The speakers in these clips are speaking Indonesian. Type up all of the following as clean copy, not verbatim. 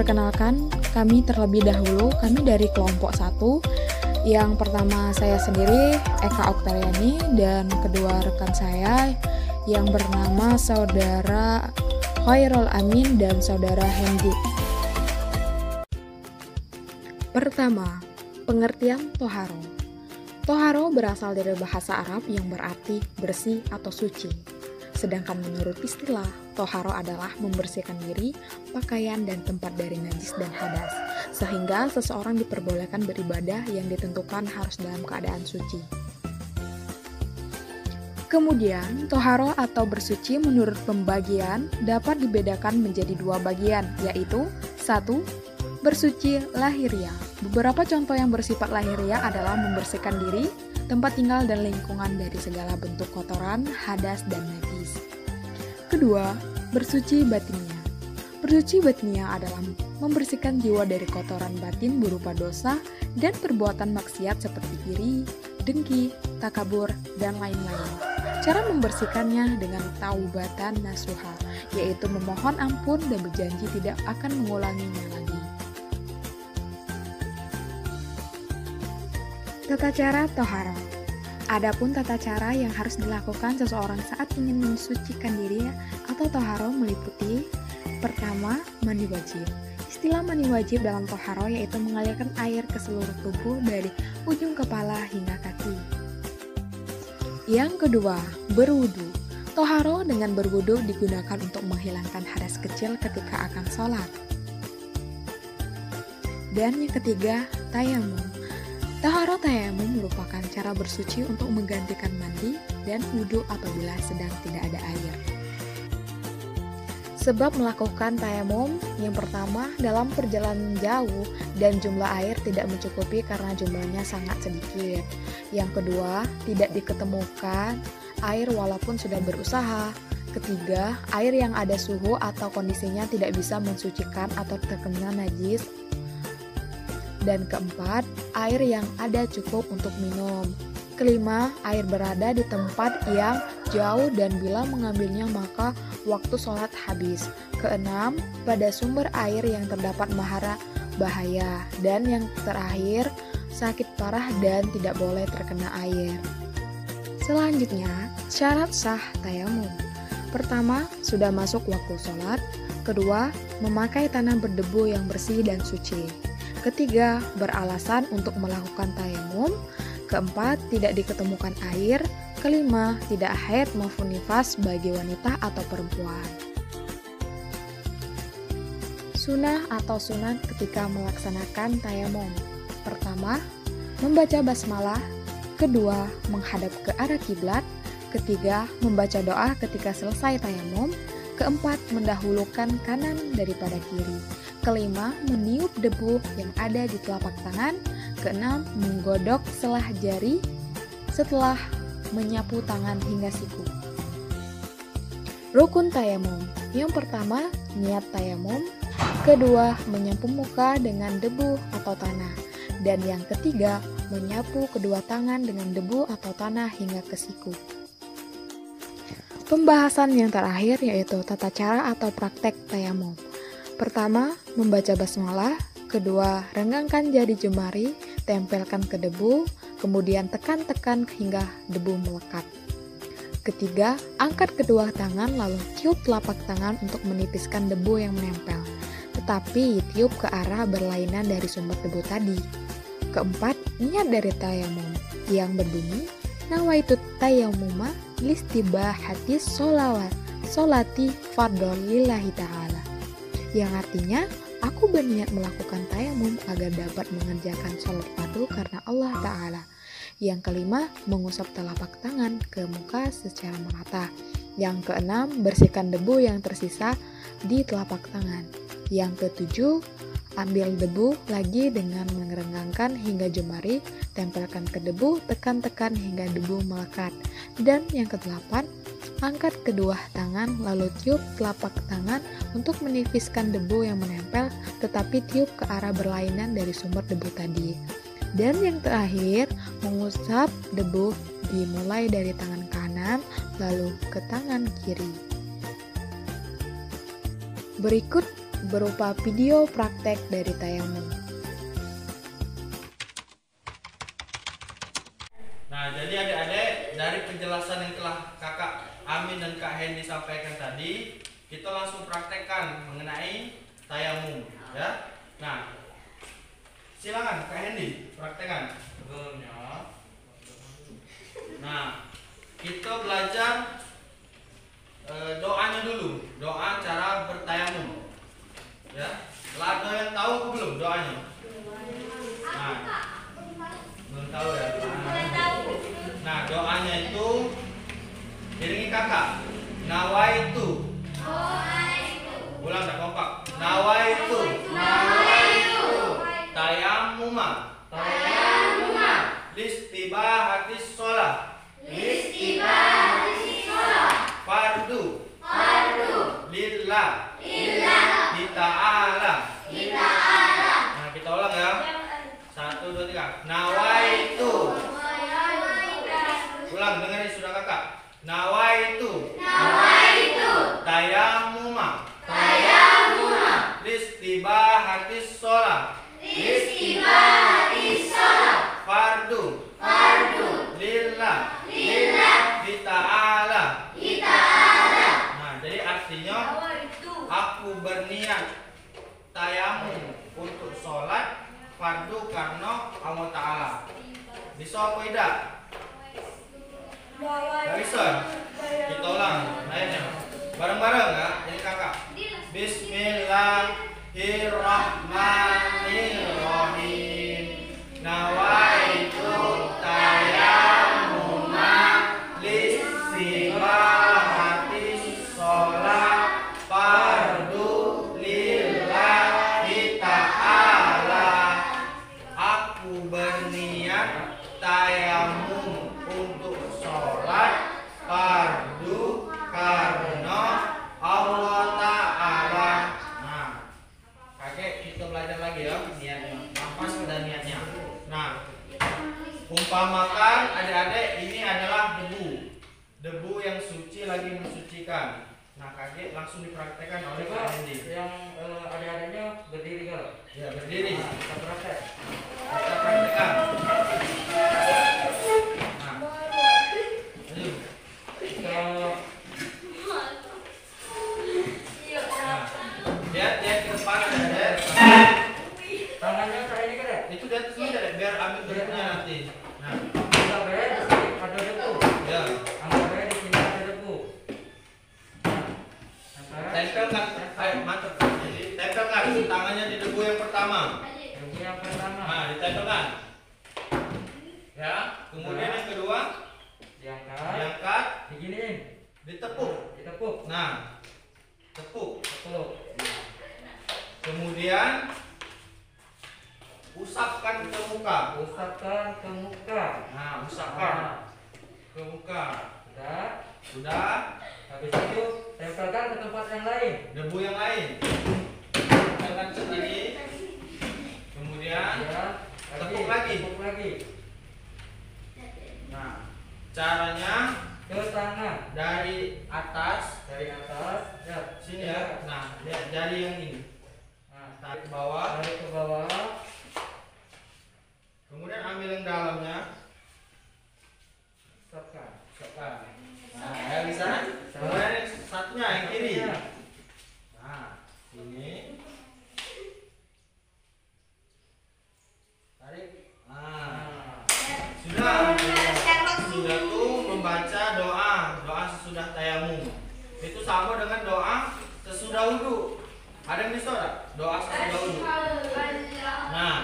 Perkenalkan, kami terlebih dahulu, kami dari kelompok 1. Yang pertama saya sendiri, Eka Oktariani, dan kedua rekan saya yang bernama Saudara Khairul Amin dan Saudara Hendy. Pertama, pengertian toharo. Toharo berasal dari bahasa Arab yang berarti bersih atau suci. Sedangkan menurut istilah, toharo adalah membersihkan diri, pakaian, dan tempat dari najis dan hadas, sehingga seseorang diperbolehkan beribadah yang ditentukan harus dalam keadaan suci. Kemudian, toharo atau bersuci menurut pembagian dapat dibedakan menjadi 2 bagian, yaitu 1. Bersuci lahiriah. Beberapa contoh yang bersifat lahiriah adalah membersihkan diri, tempat tinggal dan lingkungan dari segala bentuk kotoran, hadas, dan najis. Kedua, bersuci batiniah. Bersuci batiniah adalah membersihkan jiwa dari kotoran batin berupa dosa dan perbuatan maksiat seperti iri, dengki, takabur, dan lain-lain. Cara membersihkannya dengan taubatan nasuha, yaitu memohon ampun dan berjanji tidak akan mengulanginya lagi. Tata cara toharo. Adapun tata cara yang harus dilakukan seseorang saat ingin mensucikan diri atau toharo meliputi: pertama, mandi wajib. Istilah mandi wajib dalam toharo yaitu mengalirkan air ke seluruh tubuh dari ujung kepala hingga kaki. Yang kedua, berwudu. Toharo dengan berwudu digunakan untuk menghilangkan hadas kecil ketika akan sholat. Dan yang ketiga, tayamum. Toharo tayamum merupakan cara bersuci untuk menggantikan mandi dan wudu apabila sedang tidak ada air. Sebab melakukan tayamum, yang pertama dalam perjalanan jauh dan jumlah air tidak mencukupi karena jumlahnya sangat sedikit. Yang kedua, tidak diketemukan air walaupun sudah berusaha. Ketiga, air yang ada suhu atau kondisinya tidak bisa mensucikan atau terkena najis. Dan keempat, air yang ada cukup untuk minum. Kelima, air berada di tempat yang jauh dan bila mengambilnya maka waktu sholat habis. Keenam, pada sumber air yang terdapat mahara bahaya. Dan yang terakhir, sakit parah dan tidak boleh terkena air. Selanjutnya, syarat sah tayamum. Pertama, sudah masuk waktu sholat. Kedua, memakai tanah berdebu yang bersih dan suci. Ketiga, beralasan untuk melakukan tayamum. Keempat, tidak diketemukan air. Kelima, tidak haid maupun nifas bagi wanita atau perempuan. Sunnah atau sunat ketika melaksanakan tayamum. Pertama, membaca basmalah. Kedua, menghadap ke arah kiblat. Ketiga, membaca doa ketika selesai tayamum. Keempat, mendahulukan kanan daripada kiri. Kelima, meniup debu yang ada di telapak tangan. Keenam, menggodok selah jari setelah menyapu tangan hingga siku. Rukun tayamum. Yang pertama, niat tayamum. Kedua, menyapu muka dengan debu atau tanah. Dan yang ketiga, menyapu kedua tangan dengan debu atau tanah hingga ke siku. Pembahasan yang terakhir yaitu tata cara atau praktek tayamum. Pertama, membaca basmalah. Kedua, renggangkan jari jemari, tempelkan ke debu, kemudian tekan-tekan hingga debu melekat. Ketiga, angkat kedua tangan lalu tiup telapak tangan untuk menipiskan debu yang menempel, tetapi tiup ke arah berlainan dari sumber debu tadi. Keempat, niat dari tayamum yang berbunyi nawaitu tayammuma listibahati sholati fardhon lillahi ta'ala, yang artinya aku berniat melakukan tayamum agar dapat mengerjakan sholat fardu karena Allah Ta'ala. Yang kelima, mengusap telapak tangan ke muka secara merata. Yang keenam, bersihkan debu yang tersisa di telapak tangan. Yang ketujuh, ambil debu lagi dengan mengerenggangkan hingga jemari, tempelkan ke debu, tekan-tekan hingga debu melekat. Dan yang kedelapan, angkat kedua tangan lalu tiup telapak tangan untuk menipiskan debu yang menempel, tetapi tiup ke arah berlainan dari sumber debu tadi. Dan yang terakhir, mengusap debu dimulai dari tangan kanan lalu ke tangan kiri. Berikut berupa video praktek dari tayamum. Nah, jadi adik-adik, dari penjelasan yang telah kakak Amin dan Kak Hendy sampaikan tadi, kita langsung praktekkan mengenai tayamum, ya. Nah, silakan Kak Hendy praktekkan. Sebelumnya, nah, kita belajar doanya dulu, doa cara bertayamum, ya. Ada yang tahu belum doanya? Nah, belum tahu ya. Nah, doanya itu iringi kakak. Nawaitu. Ulang tak kompak. Nawaitu. Tayammuma. Listibahatis sholat. Fardu. Lillah. Ta'ala. Nah, kita ulang ya. 1, 2, 3. Nawaitu. Ulang, dengarin sudah kakak. Nawaitu. Tayammuma. Listibahatis sholat. Fardu. Lillah. Ta'ala. Nah, jadi artinya aku berniat tayamum untuk sholat fardu karena Allah Ta'ala. Bisa apa tidak? Gak bisa. Kita ulang ayatnya bareng-bareng ya. Ini kakak. Bismillahirrahmanirrahim. Nawaitu tayammuma listibahatis sholat fardu lillahi ta'ala. Aku berniat tayamum untuk sholat fardu karena Allah Ta'ala. Nah, kakek kita belajar lagi ya niatnya. Nafas dan niatnya. Nah, umpamakan adik-adik ini adalah debu. Debu yang suci lagi mensucikan. Nah, kakek langsung dipraktekkan oleh Kak Hendy. Yang adik-adiknya berdiri kalau? Ya, berdiri. Nah, kita praktek. Kita praktekkan. Nah, ayo. Lihat ke depan ada. Tangannya kayak ini kan ya? Itu di atas ini ada biar ambil debunya nanti. Nah, Anggap aja di sini ada debu. ya. Anggap aja di sini ada debu. Tempelkan, ayo mantap. Jadi tempelkan tangannya di debu yang pertama. Debu yang pertama. Nah, ditempelkan. Ya, kemudian yang kedua Diangkat. diangkat, Diginiin. ditepuk. Ditepuk. Nah, tepuk. Tepuk. Kemudian usapkan ke muka. Usapkan ke muka. Nah, usapkan Nah, ke muka. sudah. Sudah. Habis itu tempelkan ke tempat yang lain. Debu yang lain tempelkan sendiri. Kemudian Ya. tepuk lagi. Tepuk lagi. Nah, caranya Ke tangan. dari atas Dari atas. Ya. sini ya. Nah, lihat jari yang ini. Nah, Tarik ke bawah. tarik ke bawah. Kemudian ambil yang dalamnya. Usapkan. Usapkan. Nah, ya bisa. Kemudian yang satunya yang kiri. Nah, ini. Tarik. Nah, sudah. Sudah tuh membaca doa sesudah tayamum. Itu sama dengan doa sesudah wudhu. Ada yang bisa tak? Doa sesudah wudhu. Nah,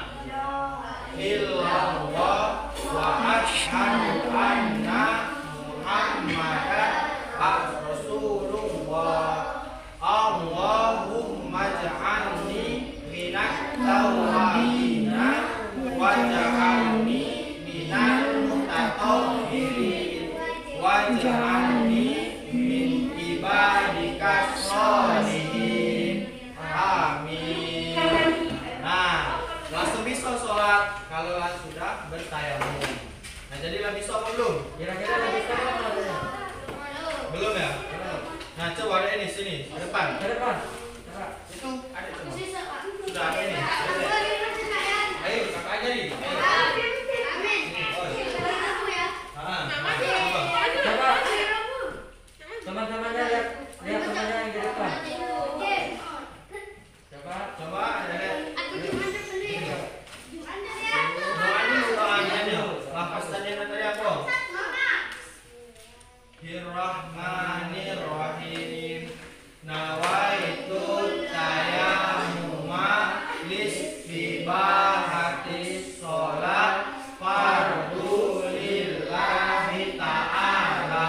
illallah wa asyhadu anna Muhammadan rasulullah. Allahumma ja'alni minat tawabina wa ja'alni minal mutatahhirin waj'alni min ibadika sholihin. Amin. Nah, langsung bisa sholat kalau sudah bertayamum. Nah, jadilah bisa apa belum? Kira-kira lebih sekarang mana? Belum ya? Nah, coba ada ini sini, ke depan. Ke depan. Coba. Adik semua. Sudah ini. Ayo kakak aja nih. Coba teman-temannya lihat temannya yang di depan. Coba adik. Doanya nih. Lafaz tadi tadi apa? Bismillahirrahmanirrahim. Nawaitu tayammuma lisbibahatis sholat fardu lillahi ta'ala.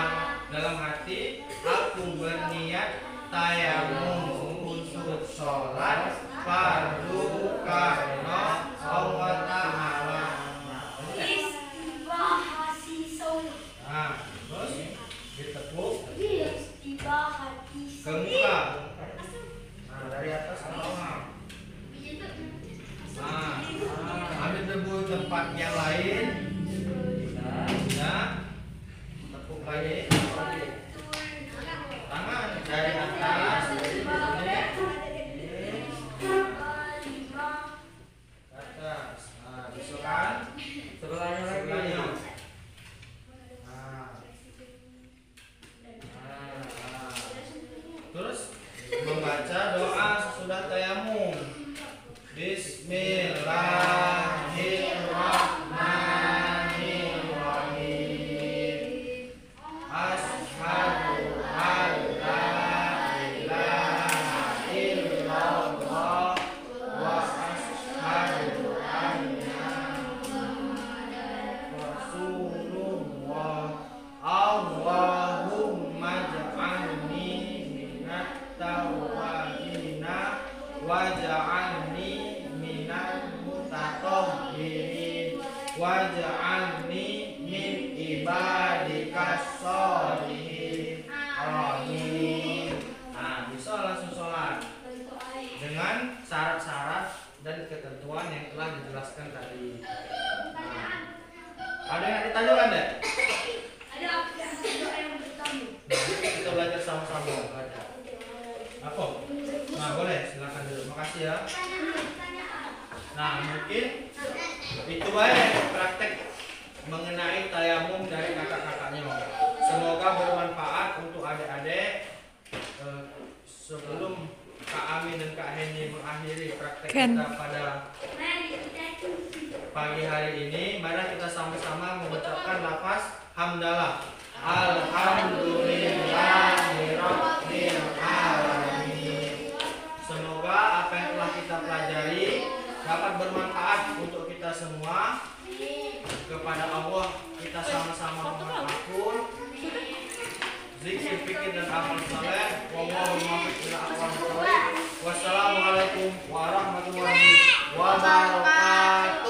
Dalam hati aku berniat tayamum untuk sholat fardu karena Allah Ta'ala. Nah, terus ditepuk ke muka. Nah, dari atas ke bawah. Nah, ambil debu tempat yang lain. Nah, tepuk lagi. Tangan dari atas ke atas. Nah, bisukan Sebelahnya lagi. sebelahnya. Terus membaca doa sesudah tayamum. Bismillahirrahmanirrahim. Asyhadu an la ilaha illallah wa asyhadu anna Muhammadan Rasulullah. Allahumma ja'alni minat tawabina waj'alni minal mutatahhirin waj'alni min ibadikas sholihin. Amin. Nah, bisa langsung sholat dengan syarat-syarat dan ketentuan yang telah dijelaskan tadi. Nah, ada yang ditanyakan deh? Kita belajar sama-sama. Apa? Nah, boleh, silakan dulu. Makasih ya. Nah, mungkin itu baik praktek mengenai tayamum dari kakak-kakaknya. Semoga bermanfaat untuk adik-adik. Sebelum Kak Amin dan Kak Hendy mengakhiri praktek kita pada pagi hari ini, mari kita sama-sama mengucapkan lafaz hamdalah. Alhamdulillahirabbil alamin. Semoga apa yang telah kita pelajari dapat bermanfaat untuk kita semua. Kepada Allah kita sama-sama memohon ampun. Zikir, fikir dan amal saleh. Wallahu muwaffiq ila aqwamit thoriq. Wassalamualaikum warahmatullahi wabarakatuh.